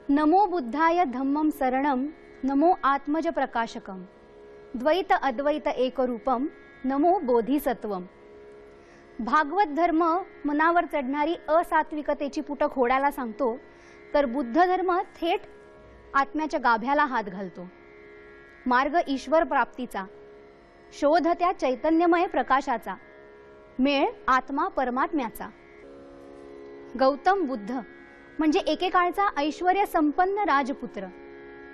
नमो बुद्धाय धम्मं शरणं, नमो आत्मज प्रकाशकम, द्वैत अद्वैत एकरूपम, नमो बोधिसत्वम। भागवत धर्म मनावर चढणारी असात्विकतेची पुटक खोडायला सांगतो, तर बुद्ध धर्म थेट आत्म्याच्या गाभ्याला हात घालतो। मार्ग ईश्वर प्राप्तीचा, शोध त्या चैतन्यमय प्रकाशाचा, मेळ आत्मा परमात्म्याचा। गौतम बुद्ध म्हणजे एकेकाळचा ऐश्वर्य संपन्न राजपुत्र,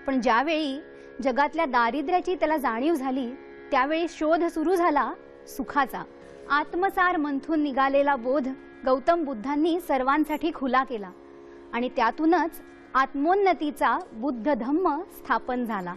पण ज्यावेळी जगातल्या दारिद्र्याची त्याला जाणीव झाली, त्यावेळी शोध सुरू झाला सुखाचा। आत्मसार मंथून निघालेला बोध गौतम बुद्धांनी सर्वांसाठी खुला केला आणि त्यातूनच आत्मोन्नतीचा बुद्ध धम्म स्थापन झाला।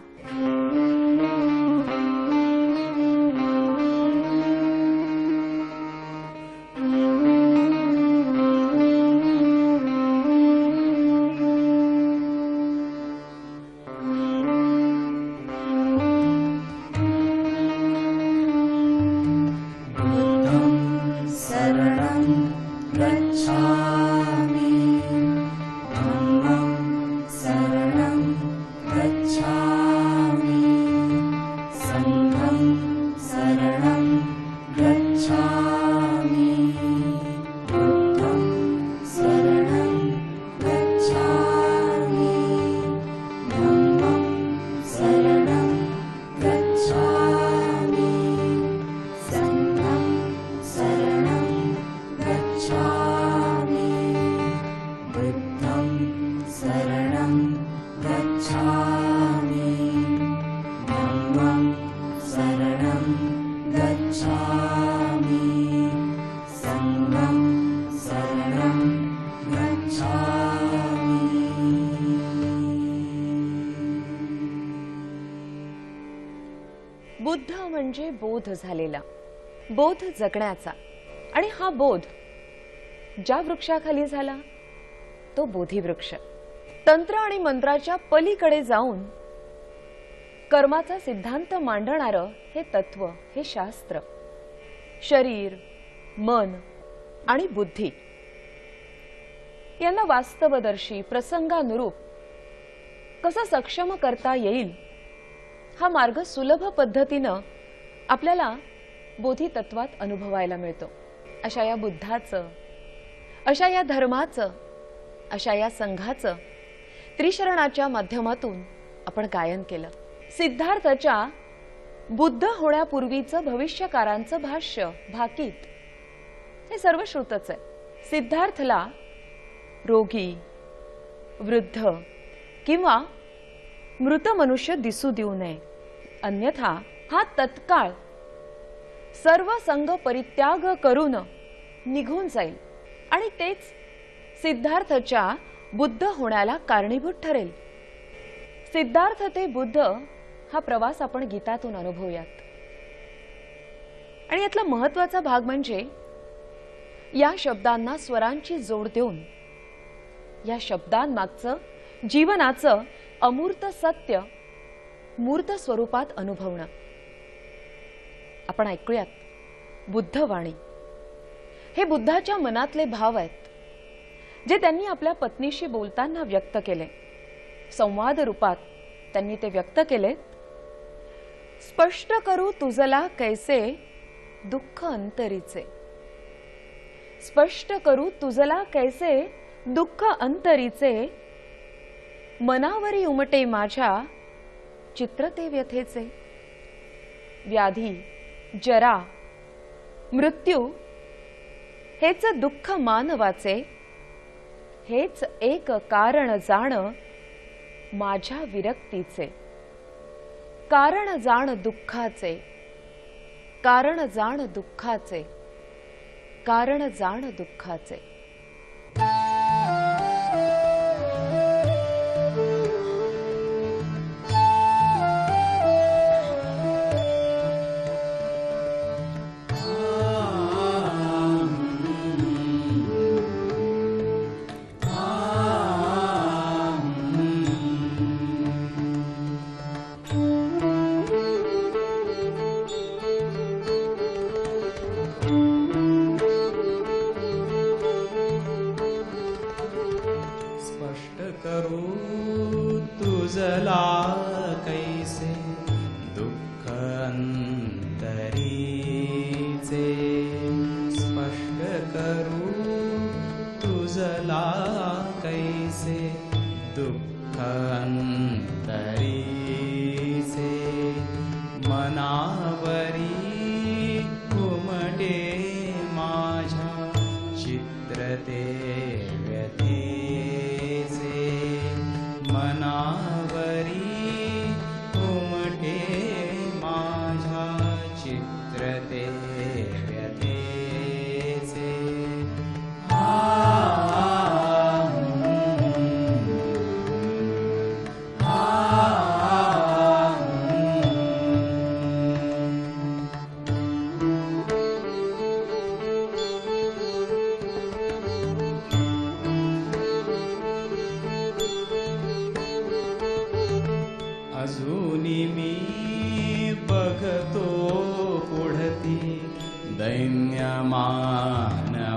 बुद्ध म्हणजे बोध झालेला, बोध जगण्याचा। आणि हा बोध ज्या वृक्षाखाली झाला तो बोधिवृक्ष। तंत्र आणि मंत्राच्या पलीकडे जाऊन कर्माचा सिद्धांत मांडणारं हे तत्व, हे शास्त्र, शरीर, मन आणि बुद्धी यांना वास्तवदर्शी, प्रसंगानुरूप कसं सक्षम करता येईल, हा मार्ग सुलभ पद्धतीनं आपल्याला बोधी तत्वात अनुभवायला मिळतो। अशा या बुद्धाचं, अशा या धर्माचं, अशा या संघाचं त्रिशरणाच्या माध्यमातून आपण गायन केलं। सिद्धार्थाच्या बुद्ध होण्यापूर्वीचं भविष्यकारांचं भाष्य, भाकीत, हे सर्व श्रुतच आहे। सिद्धार्थला रोगी, वृद्ध किंवा मृत मनुष्य दिसू देऊ नये, अन्यथा हा तत्काळ सर्व संग परित्याग करून निघून जाईल आणि तेच सिद्धार्थच्या बुद्ध होण्याला कारणीभूत ठरेल। सिद्धार्थ ते बुद्ध हा प्रवास आपण गीतातून अनुभवूयात। आणि यातला महत्त्वाचा भाग म्हणजे या शब्दांना स्वरांची जोड देऊन या शब्दांमागचं जीवनाचं अमूर्त सत्य मूर्त स्वरूपात अनुभवणं। आपण ऐकूयात बुद्धवाणी। हे बुद्धाच्या मनातले भाव आहेत, जे त्यांनी आपल्या पत्नीशी बोलताना व्यक्त केले। संवाद रूपात त्यांनी ते व्यक्त केले। स्पष्ट करू तुझला कैसे दुःख अंतरीचे, स्पष्ट करू तुझला कैसे दुःख अंतरीचे, मनावरी उमटे माझ्या चित्र ते व्यथेचे। व्याधी, जरा, मृत्यू हेच दुःख मानवाचे, हेच एक कारण जाण माझ्या विरक्तीचे। कारण जाण दुःखाचे, कारण जाण दुःखाचे, कारण जाण दुःखाचे। दुःख अंतरी से मनावरी घुमटे माझ्या चित्रते व्यथेसे मनावरी घुमटे माझ्या चित्रते व्यथेसे अजूनी मी बघतो पुढती दैन्य मानवाचे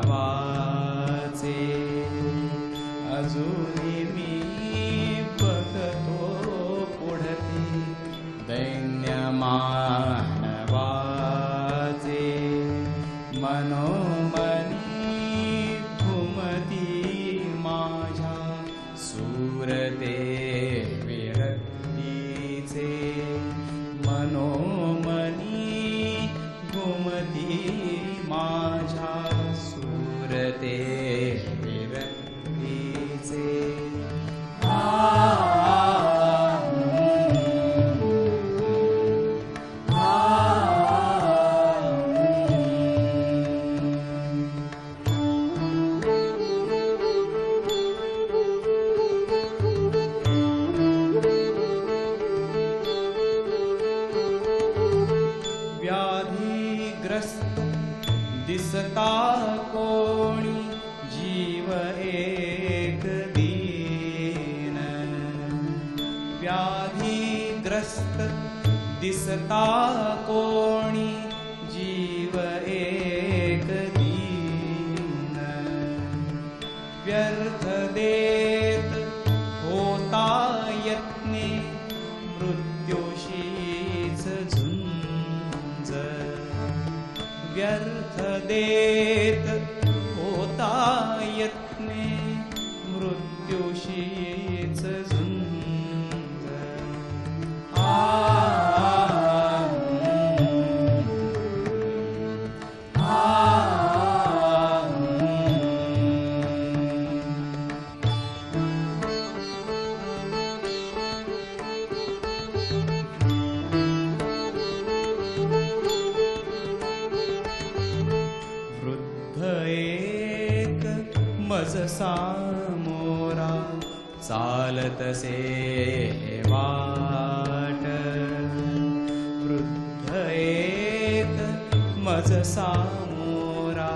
अजूनी मी बघतो पुढती दैन्य मानवाचे मनोमनी घुमती माझ्या सुरते विरक्तीचे मनोमनी घुमती माझ्या सुरते विरक्तीचे व्याधिग्रस्त दिसता कोणी जीव एक दीन व्याधिग्रस्त दिसता कोणी जीव एक दीन व्यर्थ देत होता यत्ने मृत्यूशीच झुंज व्यर्थ देत होता यत्ने मृत्यूशीच झुंज मज सामोरा चालतसे वाट वृद्ध एक मज सामोरा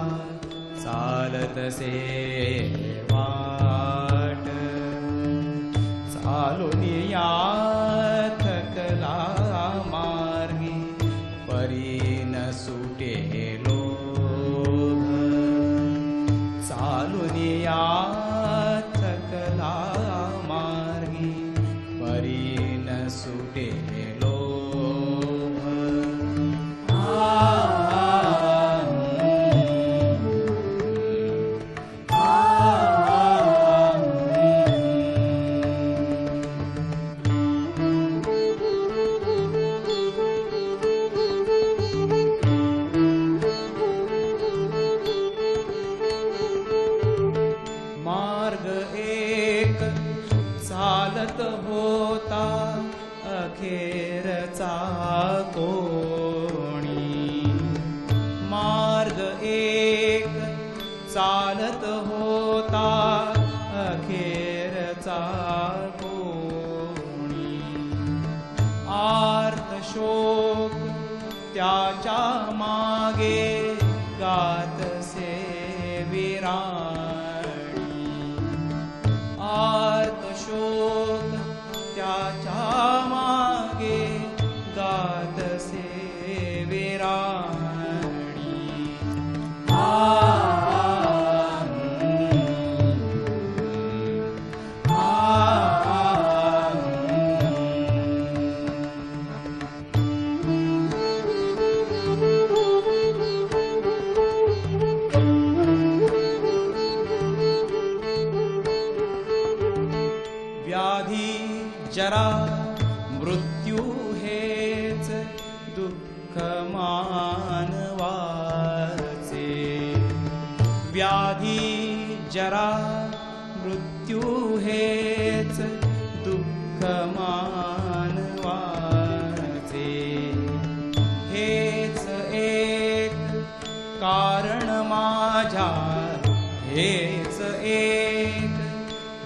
चालतसे वाट चालून या थकला मार्गी परीन सुटे लोभ चालून या थकला मार्गी परीन सुटे लोभ मार्ग एक चालत होता अखेरचा कोणी मार्ग एक चालत होता अखेरचा कोणी आर्त शोक त्याच्या मागे गातसे विराणी आर्त शोक त्याच्या मागे गातसे विराणी दुःख मानवाचे व्याधी जरा मृत्यू हेच दुःख मानवाचे हेच एक कारण माझ्या हेच एक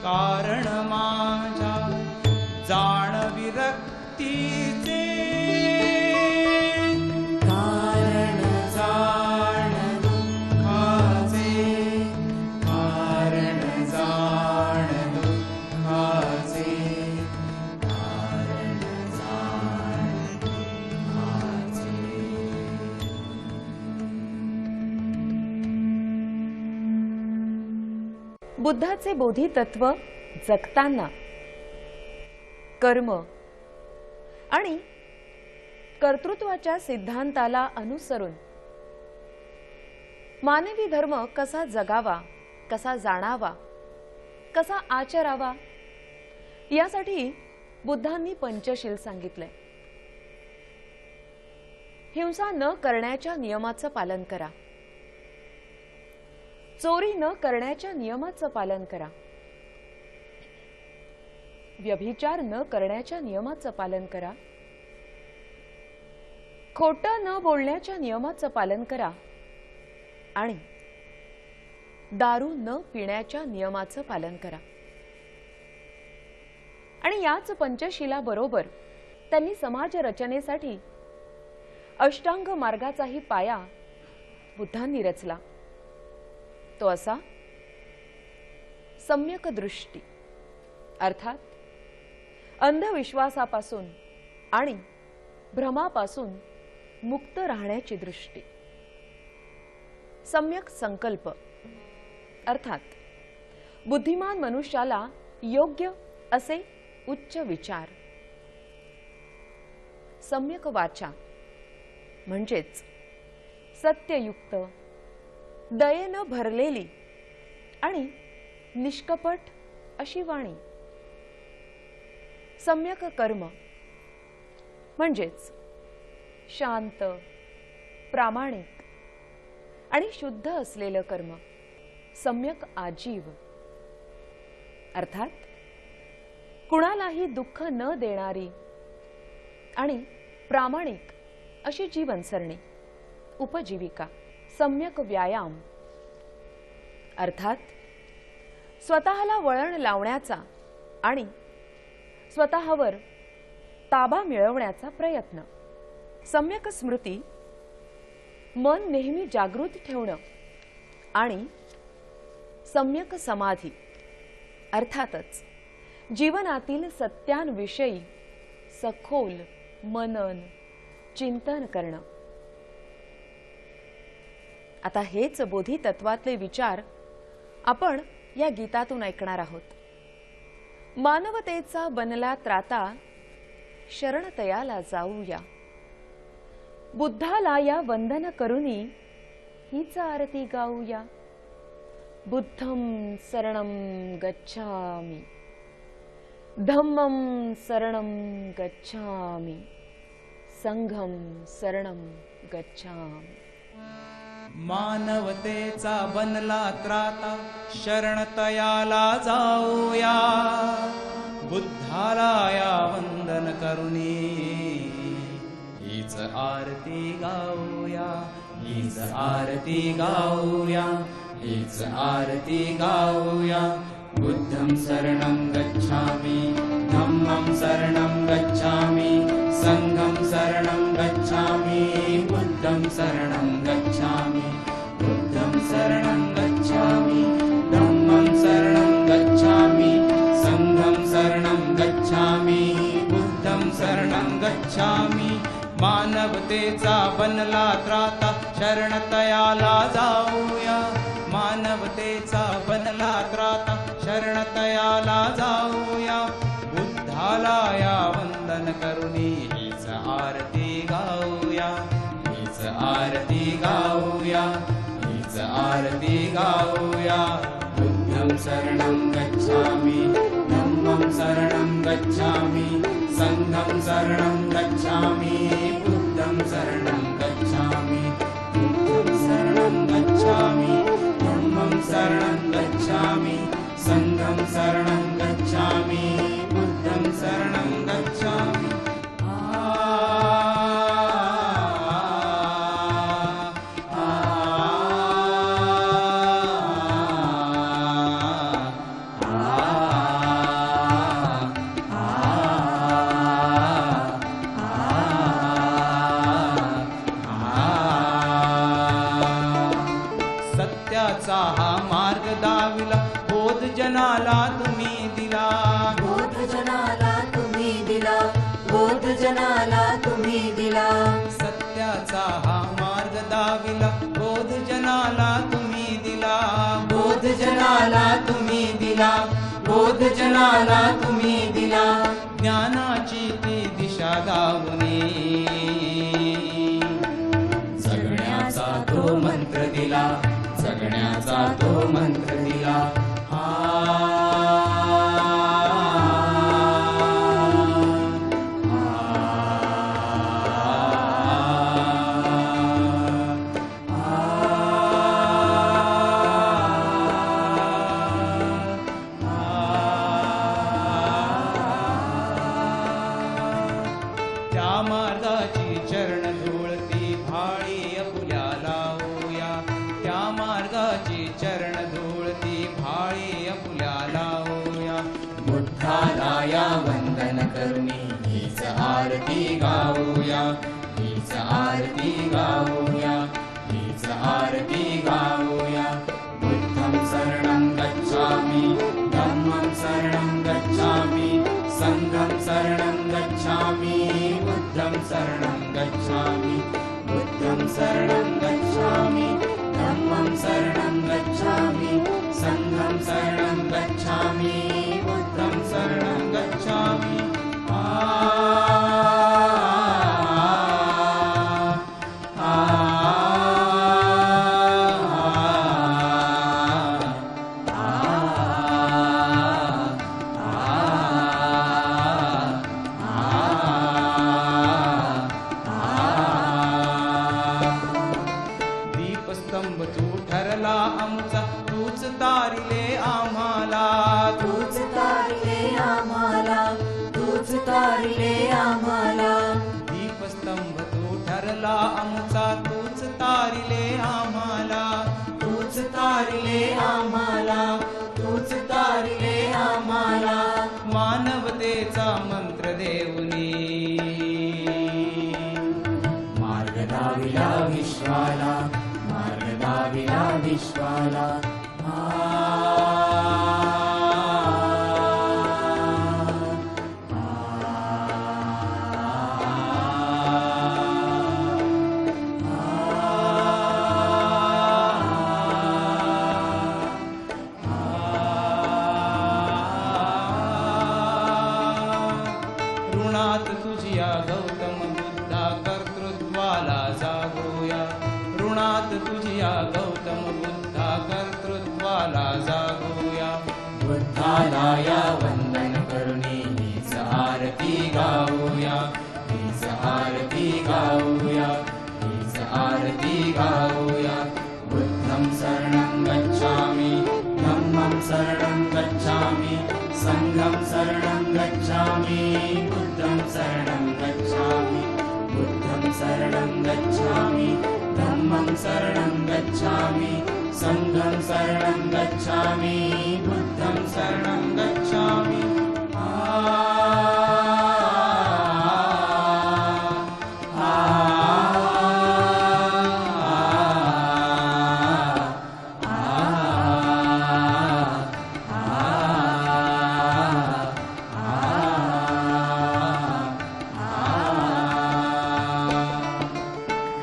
कारण माझ्या जाण विरक्तीचे कारण जाण दुःखाचे कारण जाण दुःखाचे कारण जाण दुःखाचे बुद्धाचे बोधितत्व जगताना कर्म आणि कर्तृत्वाच्या सिद्धांताला अनुसरून मानवी धर्म कसा जगावा, कसा जाणावा, कसा आचरावा यासाठी बुद्धांनी पंचशील सांगितले. हिंसा न करण्याच्या नियमाचं पालन करा, चोरी न करण्याच्या नियमाचं पालन करा, व्यभिचार न करण्याच्या नियमाचं पालन करा, खोटं न बोलण्याच्या नियमाचं पालन करा आणि दारू न पिण्याच्या नियमाचं पालन करा. आणि याच पंचशीलाबरोबर त्यांनी समाज रचनेसाठी अष्टांग मार्गाचाही पाया बुद्धांनी रचला. तो असा सम्यक दृष्टी अर्थात अंधविश्वासापासून आणि भ्रमापासून मुक्त राहण्याची दृष्टी, सम्यक संकल्प अर्थात बुद्धिमान मनुष्याला योग्य असे उच्च विचार, सम्यक वाचा म्हणजेच सत्ययुक्त दयेनं भरलेली आणि निष्कपट अशी वाणी, सम्यक कर्म म्हणजेच शांत प्रामाणिक आणि शुद्ध असलेलं कर्म, सम्यक आजीव अर्थात कुणालाही दुःख न देणारी आणि प्रामाणिक अशी जीवनसरणी, उपजीविका, सम्यक व्यायाम अर्थात स्वतःला वळण लावण्याचा आणि स्वतःवर ताबा मिळवण्याचा प्रयत्न, सम्यक स्मृती मन नेहमी जागृत ठेवणं आणि सम्यक समाधी अर्थातच जीवनातील सत्यांविषयी सखोल मनन चिंतन करणं. आता हेच बोधितत्वातले विचार आपण या गीतातून ऐकणार आहोत. मानवतेचा बनला त्राता शरणतयाला जाऊया, बुद्धाला या वंदन करुनी हीच आरती गाऊया. बुद्धं शरणं गच्छामि, धम्मं शरणं गच्छामि, संघं शरणं गच्छामि. मानवतेचा बनला त्राता शरणतयाला जाऊया, बुद्धाला या वंदन करुनी हीच आरती गाऊया, हीच आरती गाऊया, हीच आरती गाऊया. बुद्धं शरणं गच्छामि, धम्मं शरणं गच्छामि, संघं शरणं गच्छामि. बुद्धं शरणं गच्छामि, बुद्धं शरणं गच्छामि, धम्मं शरणं गच्छामि, संघं शरणं गच्छामि. बुद्धं शरणं गच्छामि. मानवतेचा बनला त्राता शरणतयाला जाऊया, मानवतेचा बनला त्राता शरणतयाला जाऊया. बुद्धाला या वंदन करुनी हीच आरती गाऊया, हीच आरती गाऊया, हीच आरती गाऊया. बुद्धं शरणं गच्छामि, धम्मं शरणं गच्छामि, संघं शरणं गच्छामि. बुद्धं सत्याचा हा मार्ग दाविला, बोध जनाला तुम्ही दिला. बोध जनाला तुम्ही दिला, बोध जनाला तुम्ही दिला. सत्याचा हा मार्ग दाविला, बोध जनाला तुम्ही दिला. बोध जनाला तुम्ही दिला, बोध जनाला तुम्ही दिला. ज्ञानाची ती दिशा दावणे, जगण्याचा तो मंत्र दिला, जगण्याचा तो मंत्र दिला. त्या मार्गाची चरण धुळती भाळी आपुल्या लावूया, त्या मार्गाची चरण धुळती भाळी आपुल्या लावूया. बुद्धाला या वंदन करुनी हीच आरती गाऊया, हीच आरती गाऊया, हीच आरती गाऊया. बुद्धं शरणं गच्छामि, धम्मं शरणं गच्छामि, संघं शरणं गच्छामि, बुद्धं शरणं गच्छामि, बुद्धं शरणं गच्छामि, धम्मं शरणं गच्छामि, संघं शरणं गच्छामि, बुद्धं शरणं गच्छामि. दीपस्तंभ तू ठरला आमचा, तूच तारिले आम्हाला, तूच तारिले आम्हाला, तूच तारिले आम्हाला. दीपस्तंभ तू ठरला आमचा, तूच तारिले आम्हाला, तूच तारिले आम्हाला, तूच तारिले आम्हाला. मानवतेचा मंत्र देऊनी, मार्ग दाविला विश्वाला, मार्ग दाविला विश्वाला. ऋणात तुझिया गौतम बुद्धा कर्तृत्वाला जागूया, ऋणात तुझिया गौतम बुद्धा कर्तृत्वाला जागूया. बुद्धाला या वंदन करुनी हीच आरती गाऊया, हीच आरती गाऊया, हीच आरती गाऊया. बुद्धं शरणं गच्छामि, धम्मं शरणं गच्छामि, संघं शरणं गच्छामि, बुद्धं शरणं गच्छामि, बुद्धं शरणं गच्छामि, धम्मं शरणं गच्छामि, संघं शरणं गच्छामि, बुद्धं शरणं गच्छामि.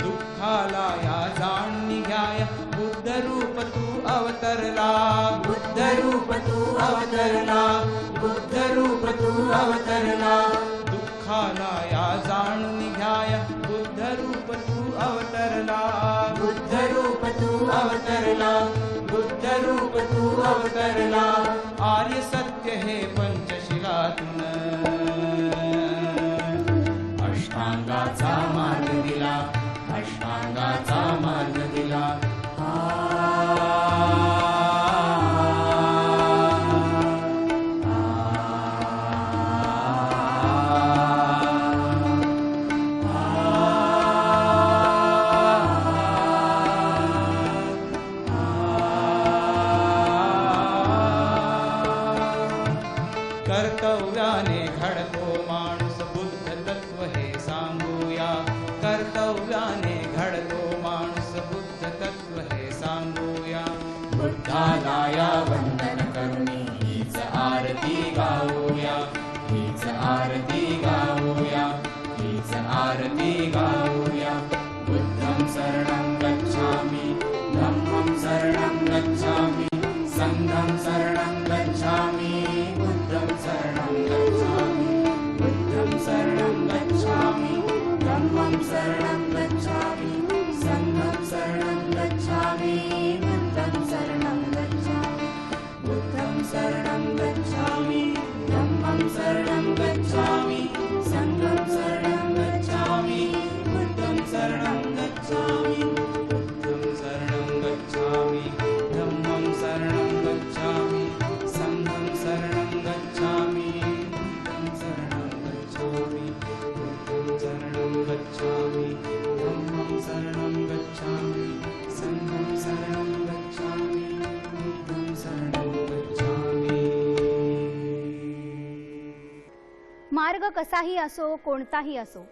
दुःखाला या जाणून घ्याया, बुद्ध रूप तू अवतरला, बुद्ध रूप तू अवतरला, बुद्ध रूप तू अवतरला. दुःखाला या जाणून घ्याया, बुद्ध रूप तू अवतरला, बुद्ध रूप तू अवतरला, बुद्ध रूप तू अवतरला. आर्य सत्य हे पंचशिलातून अष्टांगाचा मार्ग दिला, अष्टांगाचा मार्ग दिला. कर्तव्याने घडतो माणूस, बुद्ध तत्व हे सांगूया. कर्तव्याने घडतो माणूस, बुद्ध तत्व हे सांगूया. पाया वंदन करुणी हीच आरती गाऊया, हीच आरती गाऊया, हीच आरती गाऊया. बुद्धं शरणं गच्छामि, धम्मं शरणं गच्छामि, संघं शरणं गच्छामि, बुद्धं शरणं गच्छामि, बुद्धं शरणं गच्छामि, धम्मं शरणं गच्छामि, संघं शरणं गच्छामि, बुद्धं शरणं गच्छामि, बुद्धं शरणं गच्छामि, धम्मं शरणं गच्छामि, संघं शरणं गच्छामि, बुद्धं शरणं गच्छामि, बुद्धं शरणं गच्छामि, धम्मं शरणं गच्छामि, संघं शरणं गच्छामि, बुद्धं शरणं गच्छामि, बुद्धं शरणं गच्छामि, धम्मं शरणं गच्छामि, संघं शरणं गच्छामि, बुद्धं शरणं गच्छामि. मार्ग कसाही असो, कोणताही असो,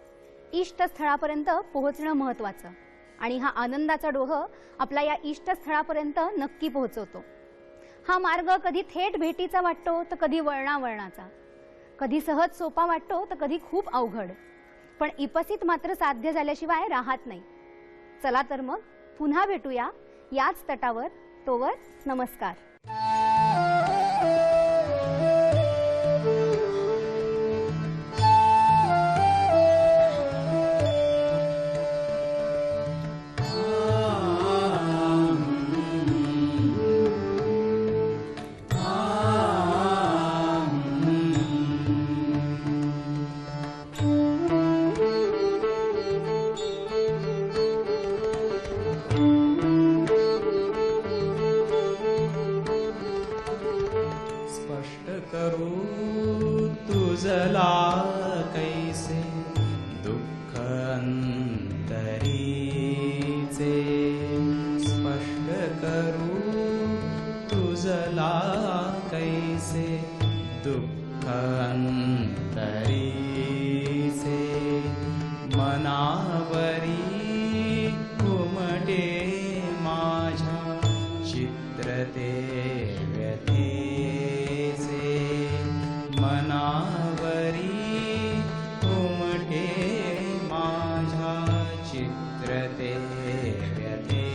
इष्टस्थळापर्यंत पोहोचणं महत्त्वाचं. आणि हा आनंदाचा डोह आपला या इष्टस्थळापर्यंत नक्की पोहोचवतो. हा मार्ग कधी थेट भेटीचा वाटतो तर कधी वळणावळणाचा, कधी सहज सोपा वाटतो तर कधी खूप अवघड, पण इपसित मात्र साध्य झाल्याशिवाय राहत नाही. चला तर मग पुन्हा भेटूया याच तटावर. तोवर नमस्कार. स्पष्ट करू तुझला कैसे दुःख अंतरीचे, स्पष्ट करू तुझला कैसे दुःख अंतरीचे. मनावरी उमटे माझ्या चित्र ते व्यथेचे, मनावरी उमटे माझ्या चित्र ते व्यथे.